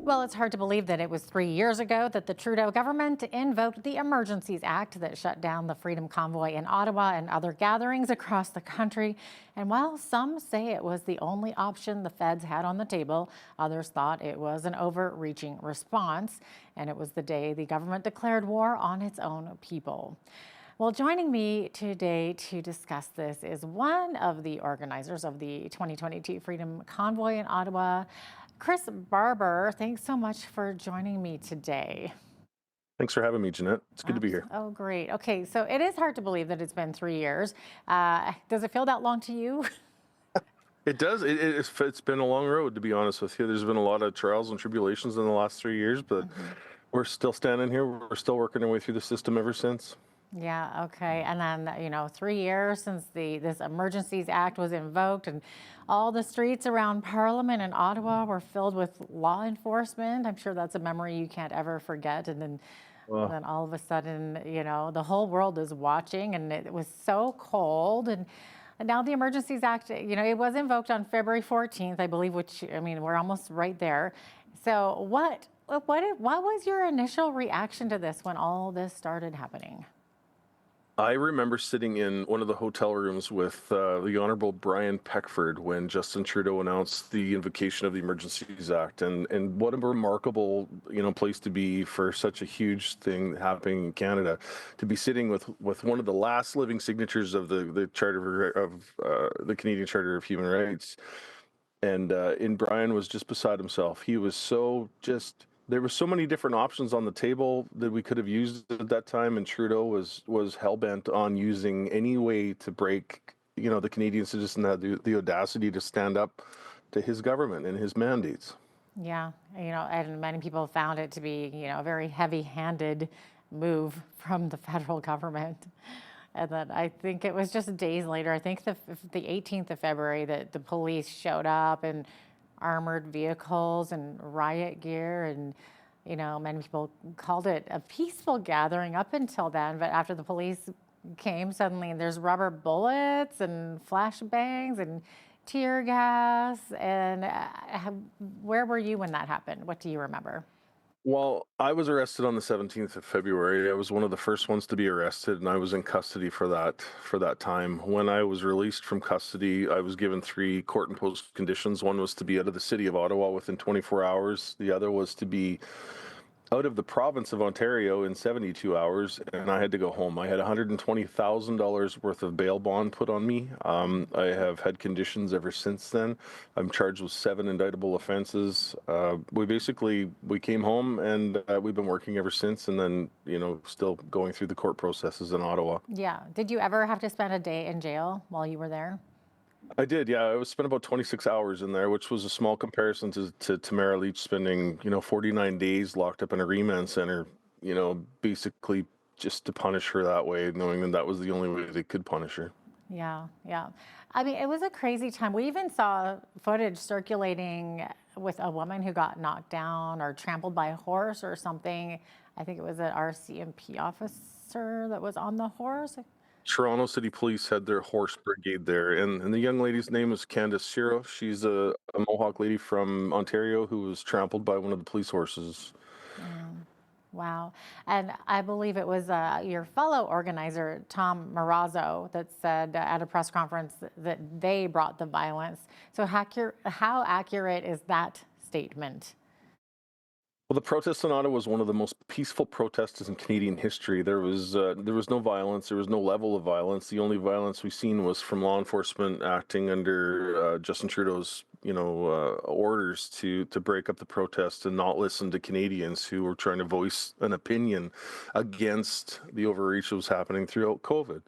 Well, it's hard to believe that it was 3 years ago that the Trudeau government invoked the Emergencies Act that shut down the Freedom Convoy in Ottawa and other gatherings across the country. And while some say it was the only option the feds had on the table, others thought it was an overreaching response. And it was the day the government declared war on its own people. Well, joining me today to discuss this is one of the organizers of the 2022 Freedom Convoy in Ottawa, Chris Barber. Thanks so much for joining me today. Thanks for having me, Jeanette. It's good to be here. Oh, great. Okay, so it is hard to believe that it's been 3 years. Does it feel that long to you? It does. It's been a long road, to be honest with you. There's been a lot of trials and tribulations in the last 3 years, but we're still standing here. We're still working our way through the system ever since. Yeah, okay. And then, 3 years since this Emergencies Act was invoked, and all the streets around Parliament in Ottawa were filled with law enforcement. I'm sure that's a memory you can't ever forget. And then, Well, then all of a sudden, the whole world is watching, and it was so cold. And now the Emergencies Act, it was invoked on February 14th, I believe, which, I mean, we're almost right there. So what was your initial reaction to this when all this started happening? I remember sitting in one of the hotel rooms with the Honorable Brian Peckford when Justin Trudeau announced the invocation of the Emergencies Act, and what a remarkable place to be for such a huge thing happening in Canada, to be sitting with one of the last living signatures of the Charter of the Canadian Charter of Human Rights. And Brian was just beside himself. He was so just. There were so many different options on the table that we could have used at that time, and Trudeau was hell bent on using any way to break. The Canadian citizen had the audacity to stand up to his government and his mandates. Yeah, and many people found it to be, a very heavy-handed move from the federal government. And then I think it was just days later, I think the 18th of February, that the police showed up in armored vehicles and riot gear. And, many people called it a peaceful gathering up until then. But after the police came, suddenly there's rubber bullets and flashbangs and tear gas. And where were you when that happened? What do you remember? Well, I was arrested on the 17th of February. I was one of the first ones to be arrested, and I was in custody for that time. When I was released from custody, I was given three court-imposed conditions. One was to be out of the city of Ottawa within 24 hours. The other was to be out of the province of Ontario in 72 hours, and I had to go home. I had $120,000 worth of bail bond put on me. I have had conditions ever since then. I'm charged with 7 indictable offenses. We came home, and we've been working ever since, and then, still going through the court processes in Ottawa. Yeah. Did you ever have to spend a day in jail while you were there? I did, yeah. I was spent about 26 hours in there, which was a small comparison to Tamara Leach spending, 49 days locked up in a remand center, basically just to punish her that way, knowing that that was the only way they could punish her. Yeah, yeah. I mean, it was a crazy time. We even saw footage circulating with a woman who got knocked down or trampled by a horse or something. I think it was an RCMP officer that was on the horse. Toronto City Police had their horse brigade there, and the young lady's name is Candace Shiro. She's a Mohawk lady from Ontario who was trampled by one of the police horses. Mm, wow. And I believe it was your fellow organizer, Tom Marazzo, that said at a press conference that they brought the violence. So how accurate is that statement? Well, the protest in Ottawa was one of the most peaceful protests in Canadian history. There was no violence. There was no level of violence. The only violence we've seen was from law enforcement acting under Justin Trudeau's, orders to break up the protest and not listen to Canadians who were trying to voice an opinion against the overreach that was happening throughout COVID.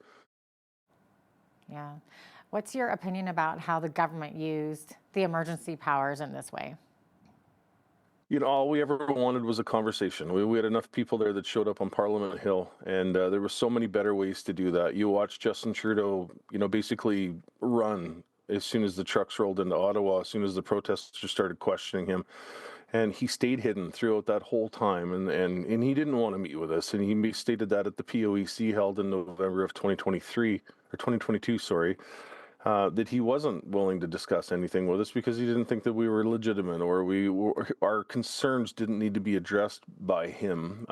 Yeah. What's your opinion about how the government used the emergency powers in this way? All we ever wanted was a conversation. We had enough people there that showed up on Parliament Hill, and there were so many better ways to do that. You watched Justin Trudeau, basically run as soon as the trucks rolled into Ottawa, as soon as the protesters started questioning him. And he stayed hidden throughout that whole time, and he didn't want to meet with us. And he stated that at the POEC held in November of 2023, or 2022, sorry. that he wasn't willing to discuss anything with us because he didn't think that we were legitimate, or our concerns didn't need to be addressed by him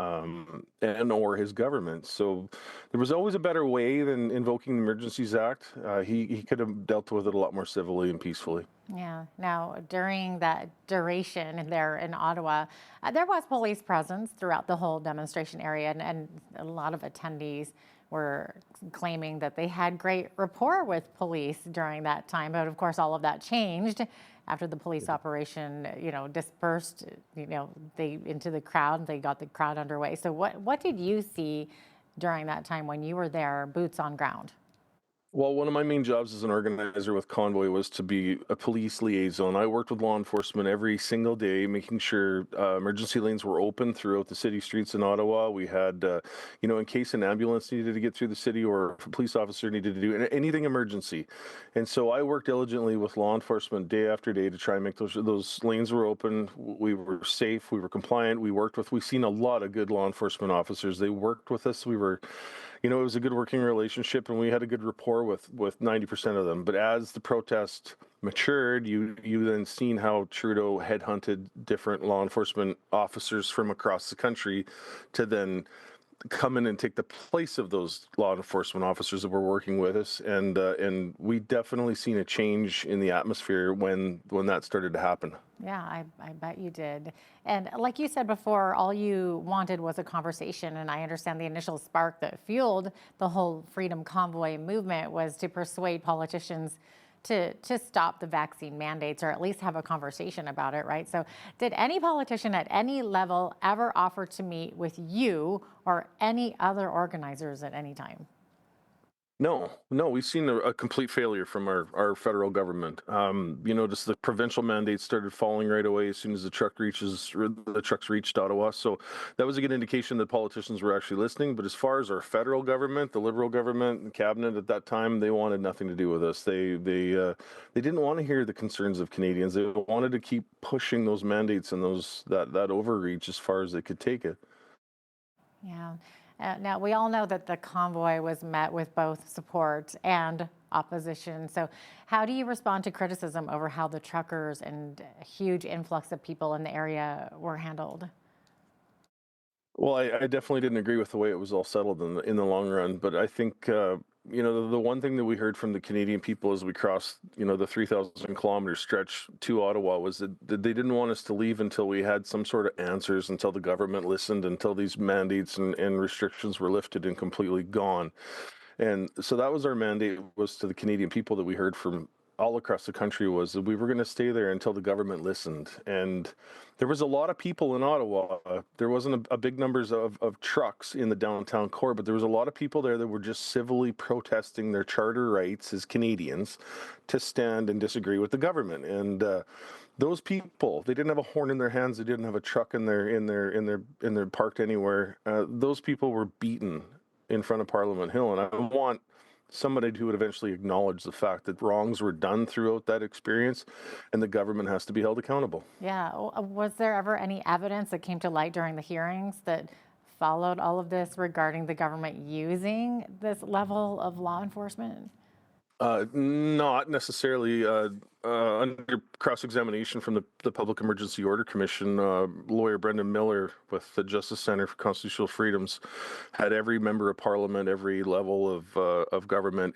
and or his government. So there was always a better way than invoking the Emergencies Act. He could have dealt with it a lot more civilly and peacefully. Yeah. Now, during that duration there in Ottawa, there was police presence throughout the whole demonstration area, and a lot of attendees were claiming that they had great rapport with police during that time. But of course, all of that changed after the police operation, dispersed, they into the crowd. They got the crowd underway. So, what did you see during that time when you were there, boots on ground? Well, one of my main jobs as an organizer with Convoy was to be a police liaison. I worked with law enforcement every single day, making sure emergency lanes were open throughout the city streets in Ottawa. We had, in case an ambulance needed to get through the city or if a police officer needed to do anything emergency. And so I worked diligently with law enforcement day after day to try and make those lanes were open. We were safe. We were compliant. We've seen a lot of good law enforcement officers. They worked with us. It was a good working relationship, and we had a good rapport with 90% of them. But as the protest matured, you then seen how Trudeau headhunted different law enforcement officers from across the country to then come in and take the place of those law enforcement officers that were working with us, and we definitely seen a change in the atmosphere when that started to happen. Yeah, I bet you did. And like you said before, all you wanted was a conversation. And I understand the initial spark that fueled the whole Freedom Convoy movement was to persuade politicians to stop the vaccine mandates, or at least have a conversation about it, right? So did any politician at any level ever offer to meet with you or any other organizers at any time? No, we've seen a complete failure from our federal government. Just the provincial mandates started falling right away as soon as the trucks reached Ottawa. So that was a good indication that politicians were actually listening. But as far as our federal government, the Liberal government, the cabinet at that time, they wanted nothing to do with us. They didn't want to hear the concerns of Canadians. They wanted to keep pushing those mandates and that overreach as far as they could take it. Yeah. Now, we all know that the convoy was met with both support and opposition. So, how do you respond to criticism over how the truckers and a huge influx of people in the area were handled? Well, I definitely didn't agree with the way it was all settled in the long run, but I think the one thing that we heard from the Canadian people as we crossed the 3,000-kilometer stretch to Ottawa was that they didn't want us to leave until we had some sort of answers, until the government listened, until these mandates and restrictions were lifted and completely gone. And so that was our mandate, was to the Canadian people that we heard from all across the country, was that we were going to stay there until the government listened. And there was a lot of people in Ottawa. There wasn't a big numbers of trucks in the downtown core, but there was a lot of people there that were just civilly protesting their charter rights as Canadians to stand and disagree with the government. And those people, they didn't have a horn in their hands. They didn't have a truck in their parked anywhere. Those people were beaten in front of Parliament Hill, and I want somebody who would eventually acknowledge the fact that wrongs were done throughout that experience, and the government has to be held accountable. Yeah. Was there ever any evidence that came to light during the hearings that followed all of this regarding the government using this level of law enforcement? Not necessarily. Under cross-examination from the Public Emergency Order Commission, lawyer Brendan Miller with the Justice Centre for Constitutional Freedoms had every member of Parliament, every level of government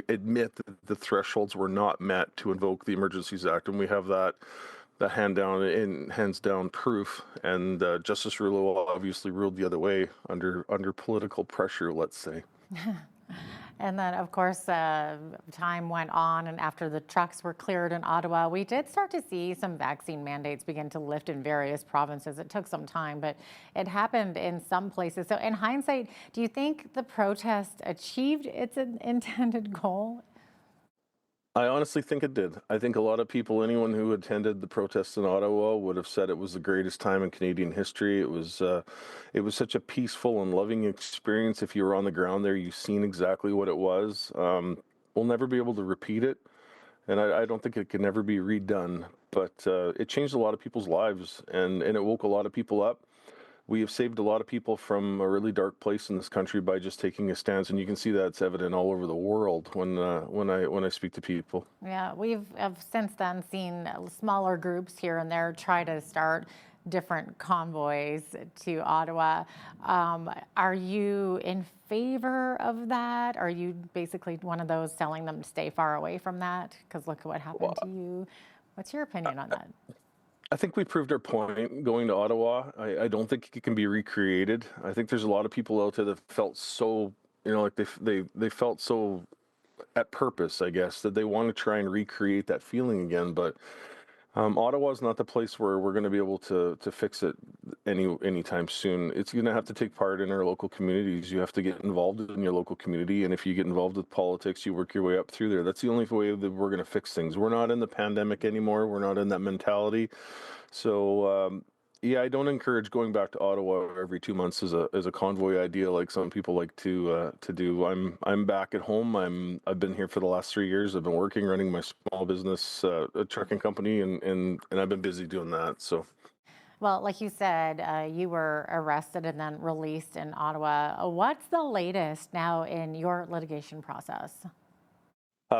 admit that the thresholds were not met to invoke the Emergencies Act, and we have that hands down proof. And Justice Rouleau obviously ruled the other way under political pressure, let's say. And then, of course, time went on, and after the trucks were cleared in Ottawa, we did start to see some vaccine mandates begin to lift in various provinces. It took some time, but it happened in some places. So in hindsight, do you think the protest achieved its intended goal? I honestly think it did. I think a lot of people, anyone who attended the protests in Ottawa, would have said it was the greatest time in Canadian history. It was such a peaceful and loving experience. If you were on the ground there, you've seen exactly what it was. We'll never be able to repeat it, and I don't think it can ever be redone. But it changed a lot of people's lives, and it woke a lot of people up. we have saved a lot of people from a really dark place in this country by just taking a stance, and you can see that's evident all over the world when I speak to people. Yeah, we've have since then seen smaller groups here and there try to start different convoys to Ottawa. Are you in favor of that? Are you basically one of those telling them to stay far away from that? Because look at what happened to you. What's your opinion on that? I think we proved our point going to Ottawa. I don't think it can be recreated. I think there's a lot of people out there that felt so, like they felt so at purpose, I guess, that they want to try and recreate that feeling again. But Ottawa is not the place where we're going to be able to fix it anytime soon. It's going to have to take part in our local communities. You have to get involved in your local community, and if you get involved with politics, you work your way up through there. That's the only way that we're going to fix things. We're not in the pandemic anymore. We're not in that mentality. So yeah, I don't encourage going back to Ottawa every 2 months as a convoy idea like some people like to do. I'm back at home. I've been here for the last 3 years. I've been working, running my small business, a trucking company, and I've been busy doing that. So. Well, like you said, you were arrested and then released in Ottawa. What's the latest now in your litigation process?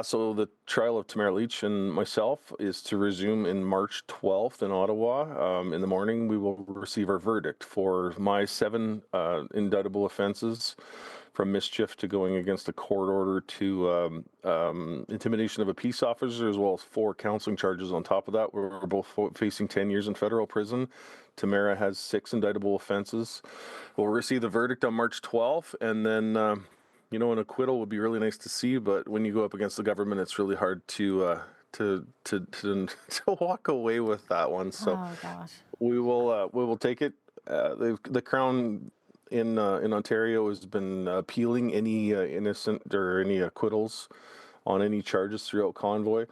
So the trial of Tamara Leach and myself is to resume in March 12th in Ottawa. In the morning, we will receive our verdict for my 7 indictable offenses, from mischief to going against a court order to intimidation of a peace officer, as well as 4 counseling charges on top of that. We're both facing 10 years in federal prison. Tamara has 6 indictable offenses. We'll receive the verdict on March 12th, and then an acquittal would be really nice to see, but when you go up against the government, it's really hard to walk away with that one. So Oh, gosh. we will take it. The Crown in Ontario has been appealing any innocent or any acquittals on any charges throughout Convoy,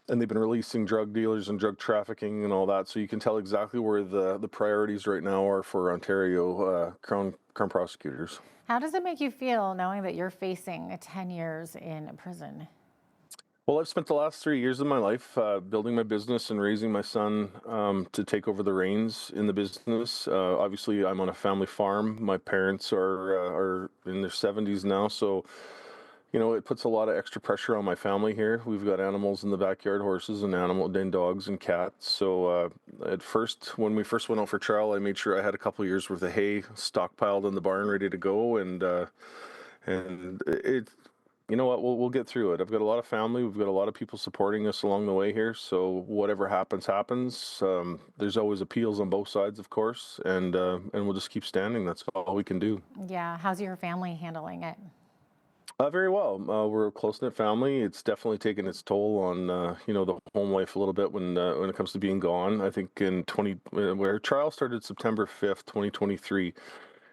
and they've been releasing drug dealers and drug trafficking and all that. So you can tell exactly where the priorities right now are for Ontario Crown prosecutors. How does it make you feel knowing that you're facing 10 years in prison? Well, I've spent the last 3 years of my life building my business and raising my son to take over the reins in the business. Obviously, I'm on a family farm. My parents are in their 70s now, so it puts a lot of extra pressure on my family here. We've got animals in the backyard, horses and dogs and cats. So at first, when we first went out for trial, I made sure I had a couple of years worth of hay stockpiled in the barn, ready to go, and it. You know what? We'll get through it. I've got a lot of family. We've got a lot of people supporting us along the way here. So whatever happens, happens. There's always appeals on both sides, of course, and we'll just keep standing. That's all we can do. Yeah. How's your family handling it? Very well. We're a close-knit family. It's definitely taken its toll on the home life a little bit when it comes to being gone. I think where trial started September 5th, 2023,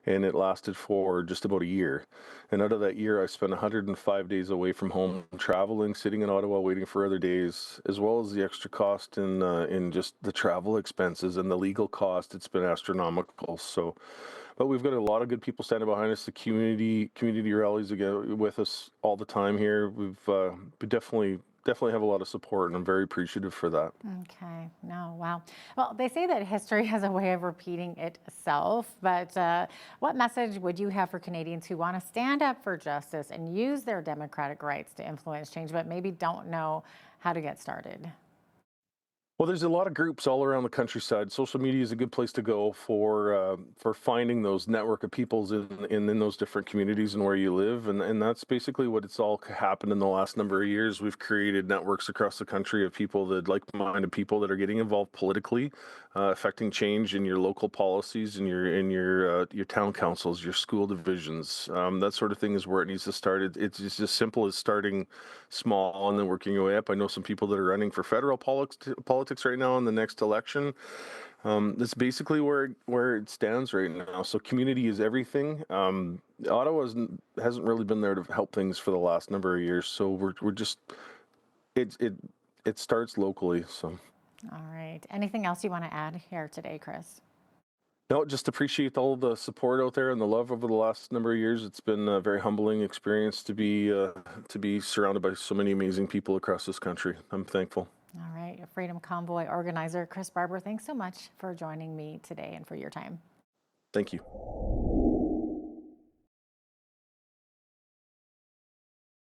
and it lasted for just about a year. And out of that year, I spent 105 days away from home, traveling, sitting in Ottawa, waiting for other days, as well as the extra cost in just the travel expenses and the legal cost. It's been astronomical. So. But we've got a lot of good people standing behind us. The community rallies again with us all the time here. We definitely have a lot of support, and I'm very appreciative for that. Okay. No, wow. Well, they say that history has a way of repeating itself, but what message would you have for Canadians who want to stand up for justice and use their democratic rights to influence change, but maybe don't know how to get started? Well, there's a lot of groups all around the countryside. Social media is a good place to go for finding those network of peoples in those different communities and where you live, and that's basically what it's all happened in the last number of years. We've created networks across the country of people that like-minded people that are getting involved politically, affecting change in your local policies, in your town councils, your school divisions. That sort of thing is where it needs to start. It's just as simple as starting small and then working your way up. I know some people that are running for federal politics right now in the next election. That's basically where it stands right now. So community is everything. Ottawa hasn't really been there to help things for the last number of years. So we're just it starts locally. So. All right. Anything else you want to add here today, Chris? No, just appreciate all the support out there and the love over the last number of years. It's been a very humbling experience to be surrounded by so many amazing people across this country. I'm thankful. All right. Freedom Convoy organizer Chris Barber, thanks so much for joining me today and for your time. Thank you.